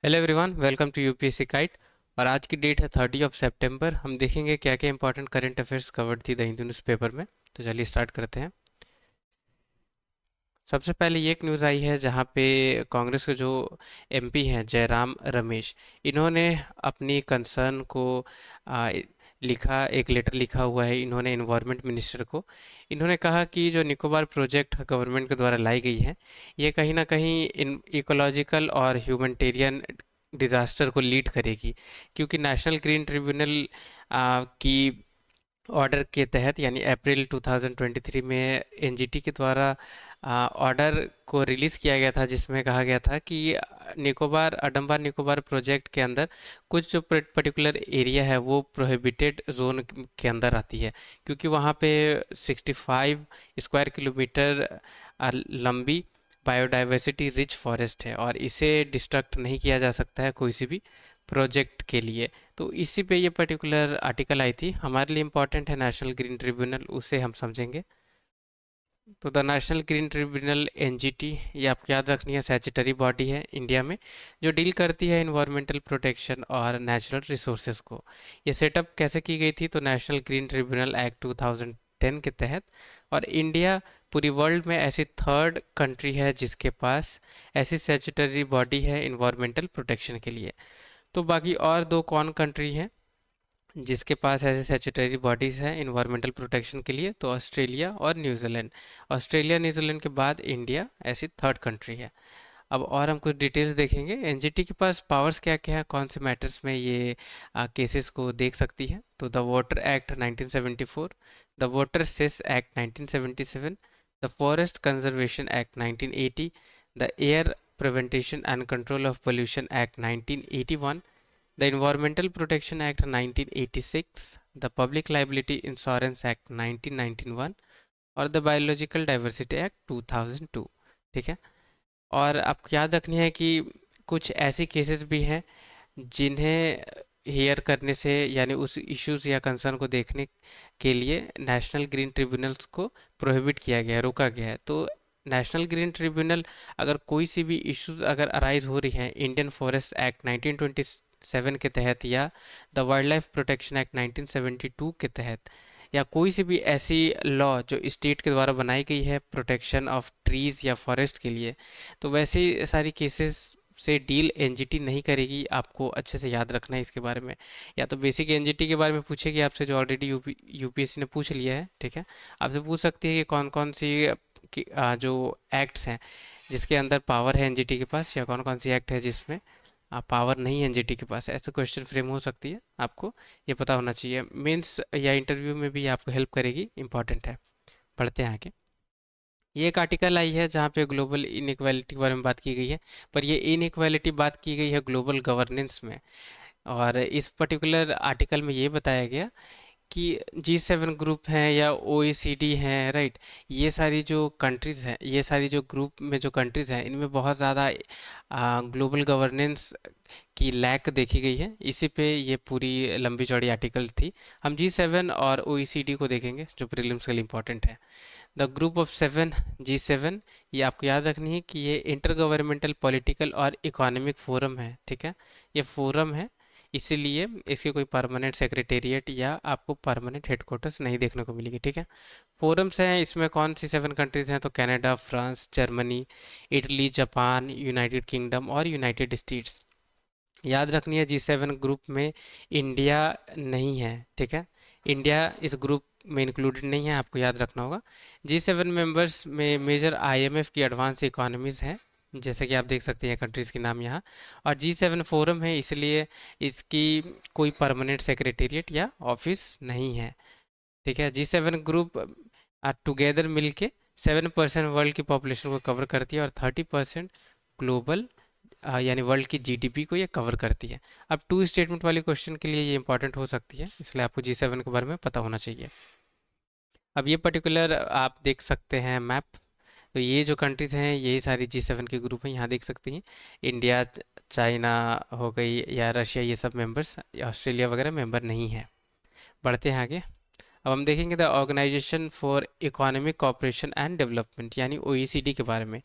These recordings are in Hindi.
Hello everyone, welcome to UPSC guide. और आज की डेट है 30 सितंबर। हम देखेंगे क्या क्या इंपॉर्टेंट करंट अफेयर्स कवर्ड थी द हिंदू न्यूज़पेपर में। तो चलिए स्टार्ट करते हैं। सबसे पहले ये एक न्यूज़ आई है जहाँ पे कांग्रेस के जो एमपी हैं जयराम रमेश, इन्होंने अपनी कंसर्न को आ, लिखा, एक लेटर लिखा हुआ है इन्होंने इन्वायरमेंट मिनिस्टर को। इन्होंने कहा कि जो निकोबार प्रोजेक्ट गवर्नमेंट के द्वारा लाई गई है, ये कहीं ना कहीं इन इकोलॉजिकल और ह्यूमैनिटेरियन डिज़ास्टर को लीड करेगी, क्योंकि नेशनल ग्रीन ट्रिब्यूनल की ऑर्डर के तहत यानी अप्रैल 2023 में एनजीटी के द्वारा ऑर्डर को रिलीज़ किया गया था, जिसमें कहा गया था कि निकोबार अडंबार निकोबार प्रोजेक्ट के अंदर कुछ जो पर्टिकुलर एरिया है वो प्रोहिबिटेड जोन के अंदर आती है, क्योंकि वहाँ पे 65 स्क्वायर किलोमीटर लंबी बायोडाइवर्सिटी रिच फॉरेस्ट है और इसे डिस्ट्रक्ट नहीं किया जा सकता है कोई सी भी प्रोजेक्ट के लिए। तो इसी पे ये पर्टिकुलर आर्टिकल आई थी। हमारे लिए इम्पोर्टेंट है नेशनल ग्रीन ट्रिब्यूनल, उसे हम समझेंगे। तो the national green tribunal NGT, ये आपको याद रखनी है, स्टैट्यूटरी बॉडी है इंडिया में जो डील करती है इन्वायरमेंटल प्रोटेक्शन और नेचुरल रिसोर्सेज को। ये सेटअप कैसे की गई थी? तो नेशनल ग्रीन ट्रिब्यूनल एक्ट 2010 के तहत। और इंडिया पूरी वर्ल्ड में ऐसी थर्ड कंट्री है जिसके पास ऐसी स्टैट्यूटरी बॉडी है इन्वायरमेंटल प्रोटेक्शन के लिए। तो बाकी और दो कौन कंट्री हैं जिसके पास ऐसे स्टैट्यूटरी बॉडीज़ हैं इन्वायरमेंटल प्रोटेक्शन के लिए? तो ऑस्ट्रेलिया और न्यूजीलैंड। ऑस्ट्रेलिया न्यूजीलैंड के बाद इंडिया ऐसी थर्ड कंट्री है। अब और हम कुछ डिटेल्स देखेंगे। एनजीटी के पास पावर्स क्या क्या है, कौन से मैटर्स में ये केसेस को देख सकती है? तो the water act 1974, the water cess act 1977, the forest conservation act 1980, the air prevention and control of pollution act 1981, the Environmental Protection Act 1986, the Public Liability Insurance Act 1991 और द बायोलॉजिकल डाइवर्सिटी एक्ट 2002। ठीक है। और आपको याद रखनी है कि कुछ ऐसी केसेस भी हैं जिन्हें हेयर करने से यानी उस इश्यूज या कंसर्न को देखने के लिए नेशनल ग्रीन ट्रिब्यूनल्स को प्रोहिबिट किया गया है, रोका गया है। तो नेशनल ग्रीन ट्रिब्यूनल अगर कोई सी भी इश्यूज अगर अराइज हो रही हैं इंडियन फॉरेस्ट एक्ट 1927 के तहत या the wild life protection act 1972 के तहत, या कोई सी भी ऐसी लॉ जो स्टेट के द्वारा बनाई गई है प्रोटेक्शन ऑफ ट्रीज या फॉरेस्ट के लिए, तो वैसे सारी केसेस से डील एनजीटी नहीं करेगी। आपको अच्छे से याद रखना है इसके बारे में। या तो बेसिक एनजीटी के बारे में पूछेगी आपसे, जो ऑलरेडी यूपीएससी ने पूछ लिया है। ठीक है। आपसे पूछ सकती है कि कौन कौन सी जो एक्ट्स हैं जिसके अंदर पावर है एनजीटी के पास, या कौन कौन सी एक्ट है जिसमें पावर नहीं है एनजीटी के पास। ऐसे क्वेश्चन फ्रेम हो सकती है, आपको ये पता होना चाहिए। मेंस या इंटरव्यू में भी आपको हेल्प करेगी, इंपॉर्टेंट है। पढ़ते हैं आगे। ये एक आर्टिकल आई है जहाँ पे ग्लोबल इनइक्वालिटी के बारे में बात की गई है, पर ये इनइक्वालिटी बात की गई है ग्लोबल गवर्नेंस में। और इस पर्टिकुलर आर्टिकल में ये बताया गया कि G7 ग्रुप हैं या OECD हैं, राइट, ये सारी जो कंट्रीज़ हैं, ये सारी जो ग्रुप में जो कंट्रीज़ हैं, इनमें बहुत ज़्यादा ग्लोबल गवर्नेंस की लैक देखी गई है। इसी पे ये पूरी लंबी चौड़ी आर्टिकल थी। हम G7 और OECD को देखेंगे जो प्रीलिम्स के लिए इंपॉर्टेंट है। The group of seven, G7, ये आपको याद रखनी है कि ये इंटर गवर्नमेंटल पॉलिटिकल और इकोनॉमिक फोरम है। ठीक है, ये फोरम है, इसीलिए इसके कोई परमानेंट सेक्रेटेरिएट या आपको परमानेंट हेडक्वार्टर्स नहीं देखने को मिलेगी। ठीक है। फोरम्स हैं, इसमें कौन सी 7 कंट्रीज़ हैं? तो Canada, France, Germany, Italy, Japan, United kingdom और यूनाइटेड स्टेट्स। याद रखनी है G7 ग्रुप में इंडिया नहीं है। ठीक है, इंडिया इस ग्रुप में इंक्लूडेड नहीं है, आपको याद रखना होगा। G7 मेंबर्स में मेजर आईएमएफ की एडवांस इकोनॉमीज़ हैं, जैसे कि आप देख सकते हैं कंट्रीज़ के नाम यहाँ। और G7 फोरम है, इसलिए इसकी कोई परमानेंट सेक्रेटेरिएट या ऑफिस नहीं है। ठीक है। G7 ग्रुप टुगेदर मिलके 7% वर्ल्ड की पॉपुलेशन को कवर करती है और 30% ग्लोबल यानी वर्ल्ड की जीडीपी को ये कवर करती है। अब टू स्टेटमेंट वाले क्वेश्चन के लिए ये इंपॉर्टेंट हो सकती है, इसलिए आपको G7 के बारे में पता होना चाहिए। अब ये पर्टिकुलर आप देख सकते हैं मैप। तो ये जो कंट्रीज़ हैं यही सारी G7 के ग्रुप हैं, यहाँ देख सकते हैं। इंडिया, चाइना हो गई या रशिया, ये सब मेंबर्स, ऑस्ट्रेलिया वगैरह मेंबर नहीं है। बढ़ते हैं आगे। अब हम देखेंगे the organisation for economic cooperation and development यानी ओईसीडी के बारे में।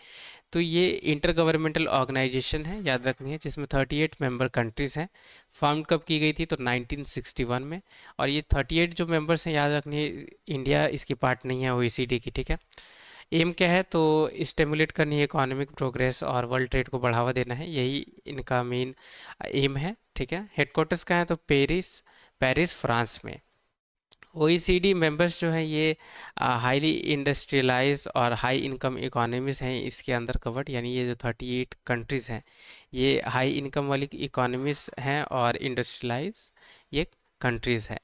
तो ये इंटर गवर्नमेंटल ऑर्गेनाइजेशन है, याद रखनी है, जिसमें 38 मेंबर कंट्रीज़ हैं। फाउंड कब की गई थी? तो 1961 में। और ये 38 जो मेंबर्स हैं, याद रखनी है, इंडिया इसकी पार्ट नहीं है ओईसीडी की, ठीक है। एम क्या है? तो स्टिमुलेट करनी है इकोनॉमिक प्रोग्रेस और वर्ल्ड ट्रेड को बढ़ावा देना है, यही इनका मेन एम है, ठीक है। हेडक्वार्टर्स कहाँ है? तो पेरिस, पेरिस फ्रांस में। ओईसीडी मेंबर्स जो हैं ये हाईली इंडस्ट्रियलाइज और हाई इनकम इकोनॉमीज हैं इसके अंदर कवर्ड, यानी ये जो 38 कंट्रीज़ हैं ये हाई इनकम वाली इकोनॉमीज हैं और इंडस्ट्रियलाइज ये कंट्रीज़ हैं,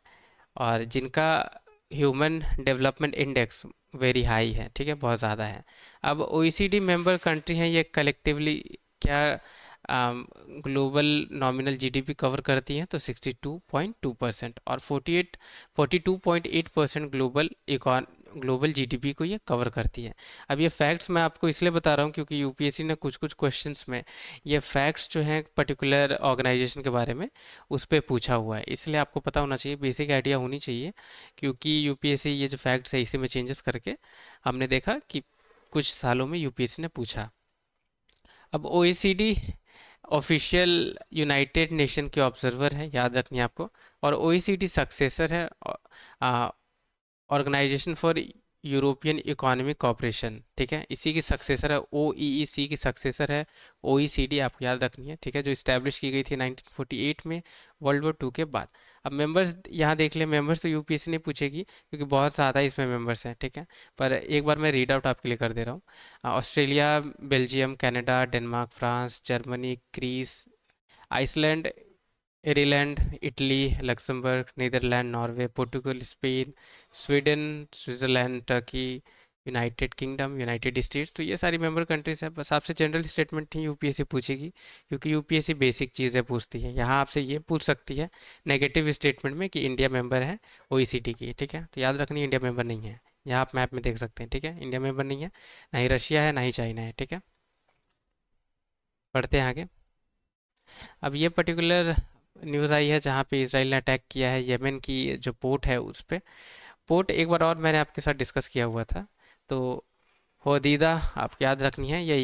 और जिनका human development index very high है, ठीक है, बहुत ज़्यादा है। अब ओईसीडी मेंबर कंट्री हैं ये कलेक्टिवली क्या ग्लोबल नॉमिनल जीडीपी कवर करती हैं? तो 62.2% और 42.8% ग्लोबल जीडीपी को ये कवर करती है। अब ये फैक्ट्स मैं आपको इसलिए बता रहा हूँ क्योंकि यूपीएससी ने कुछ कुछ क्वेश्चंस में ये फैक्ट्स जो हैं पर्टिकुलर ऑर्गेनाइजेशन के बारे में उस पर पूछा हुआ है, इसलिए आपको पता होना चाहिए, बेसिक आइडिया होनी चाहिए, क्योंकि यूपीएससी ये जो फैक्ट्स है इसी में चेंजेस करके हमने देखा कि कुछ सालों में यूपीएससी ने पूछा। अब ओईसीडी ऑफिशियल यूनाइटेड नेशन के ऑब्जर्वर है, याद रखनी है आपको, और ओईसीडी सक्सेसर है organisation for European economic cooperation, ठीक है, इसी की सक्सेसर है। ओईईसी की सक्सेसर है ओईसीडी, आपको याद रखनी है, ठीक है, जो इस्टेब्लिश की गई थी 1948 में वर्ल्ड वॉर 2 के बाद। अब मेंबर्स यहाँ देख ले, मेंबर्स तो यूपीएससी नहीं पूछेगी क्योंकि बहुत ज़्यादा इसमें मेंबर्स हैं, ठीक है, पर एक बार मैं रीड आउट आपके लिए कर दे रहा हूँ। Australia, Belgium, Canada, Denmark, France, Germany, Greece, Iceland, Ireland, Italy, Luxembourg, Netherland, Norway, Portugal, Spain, Sweden, Switzerland, Turkey, United Kingdom, United States, तो ये सारी मेंबर कंट्रीज हैं। बस आपसे जनरल स्टेटमेंट ही यूपीएससी पूछेगी क्योंकि यूपीएससी बेसिक चीज़ें पूछती है। यहाँ आपसे ये पूछ सकती है नेगेटिव स्टेटमेंट में कि इंडिया मेंबर है ओईसीडी की, ठीक है, तो याद रखनी इंडिया मेंबर नहीं है। यहाँ आप मैप में देख सकते हैं, ठीक है, इंडिया मेंबर नहीं है, ना ही रशिया है, ना ही चाइना है, ठीक है। बढ़ते हैं आगे। अब ये पर्टिकुलर न्यूज़ आई है जहाँ पे इसराइल ने अटैक किया है यमन की जो पोर्ट है उस पे। पोर्ट एक बार और मैंने आपके साथ डिस्कस किया हुआ था, तो होदीदा आपको याद रखनी है, ये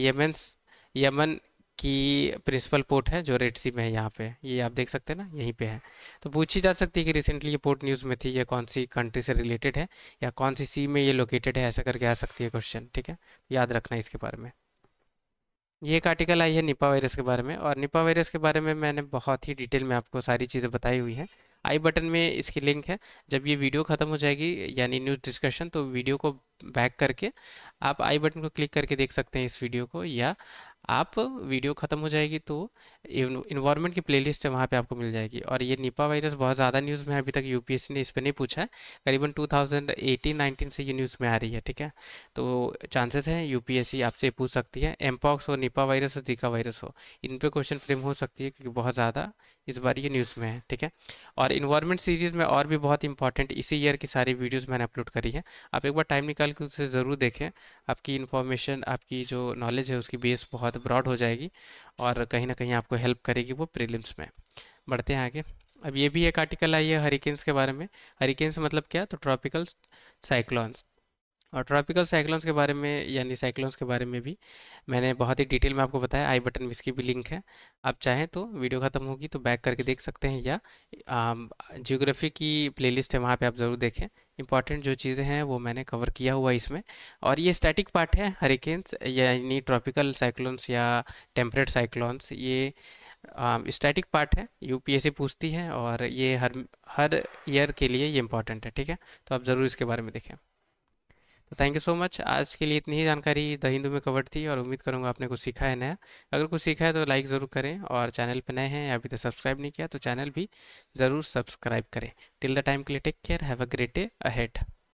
यमन की प्रिंसिपल पोर्ट है जो रेड सी में है, यहाँ पे ये आप देख सकते हैं ना, यहीं पे है। तो पूछी जा सकती है कि रिसेंटली ये पोर्ट न्यूज़ में थी, ये कौन सी कंट्री से रिलेटेड है या कौन सी सी में ये लोकेटेड है, ऐसा करके आ सकती है क्वेश्चन, ठीक है, याद रखना है इसके बारे में। ये एक आर्टिकल आई है निपा वायरस के बारे में, और निपा वायरस के बारे में मैंने बहुत ही डिटेल में आपको सारी चीज़ें बताई हुई हैं। आई बटन में इसकी लिंक है, जब ये वीडियो ख़त्म हो जाएगी यानी न्यूज़ डिस्कशन, तो वीडियो को बैक करके आप आई बटन को क्लिक करके देख सकते हैं इस वीडियो को, या आप वीडियो ख़त्म हो जाएगी तो इन्वायरमेंट की प्लेलिस्ट है वहाँ पे आपको मिल जाएगी। और ये निपा वायरस बहुत ज़्यादा न्यूज़ में है, अभी तक यूपीएससी ने इस पर नहीं पूछा है, करीबन 2018-19 से ये न्यूज़ में आ रही है, ठीक है, तो चांसेस हैं यूपीएससी आपसे पूछ सकती है, एमपॉक्स हो, निपा वायरस हो, जीका वायरस हो, इन पे क्वेश्चन फ्रेम हो सकती है क्योंकि बहुत ज़्यादा इस बार ये न्यूज़ में है, ठीक है। और इन्वायरमेंट सीरीज़ में और भी बहुत इंपॉर्टेंट इसी ईयर की सारी वीडियोज़ मैंने अपलोड करी है, आप एक बार टाइम निकाल के उसे ज़रूर देखें, आपकी इन्फॉर्मेशन, आपकी जो नॉलेज है उसकी बेस बहुत ब्रॉड हो जाएगी और कहीं ना कहीं आपको हेल्प करेगी वो प्रीलिम्स में। बढ़ते हैं आगे। अब ये भी एक आर्टिकल आई है हरिकेन्स के बारे में। हरिकेन्स मतलब क्या? तो ट्रॉपिकल साइक्लोन्स, और ट्रॉपिकल साइक्लोन्स के बारे में यानी साइक्लोन्स के बारे में भी मैंने बहुत ही डिटेल में आपको बताया, आई बटन में इसकी भी लिंक है, आप चाहें तो वीडियो ख़त्म होगी तो बैक करके देख सकते हैं, या जियोग्राफी की प्लेलिस्ट है वहाँ पे आप ज़रूर देखें, इंपॉर्टेंट जो चीज़ें हैं वो मैंने कवर किया हुआ है इसमें। और ये स्टैटिक पार्ट है हरिकेन्स यानी ट्रॉपिकल साइक्लोन्स या टेम्परेट साइक्लोन्स, ये स्टैटिक पार्ट है, यूपीएससी पूछती है और ये हर हर ईयर के लिए ये इंपॉर्टेंट है, ठीक है, तो आप ज़रूर इसके बारे में देखें। तो थैंक यू सो मच, आज के लिए इतनी ही जानकारी द हिंदू में कवर्ड थी और उम्मीद करूंगा आपने कुछ सीखा है नया। अगर कुछ सीखा है तो लाइक ज़रूर करें, और चैनल पे नए हैं या अभी तक सब्सक्राइब नहीं किया तो चैनल भी ज़रूर सब्सक्राइब करें। टिल द टाइम के लिए take care, have a great day ahead.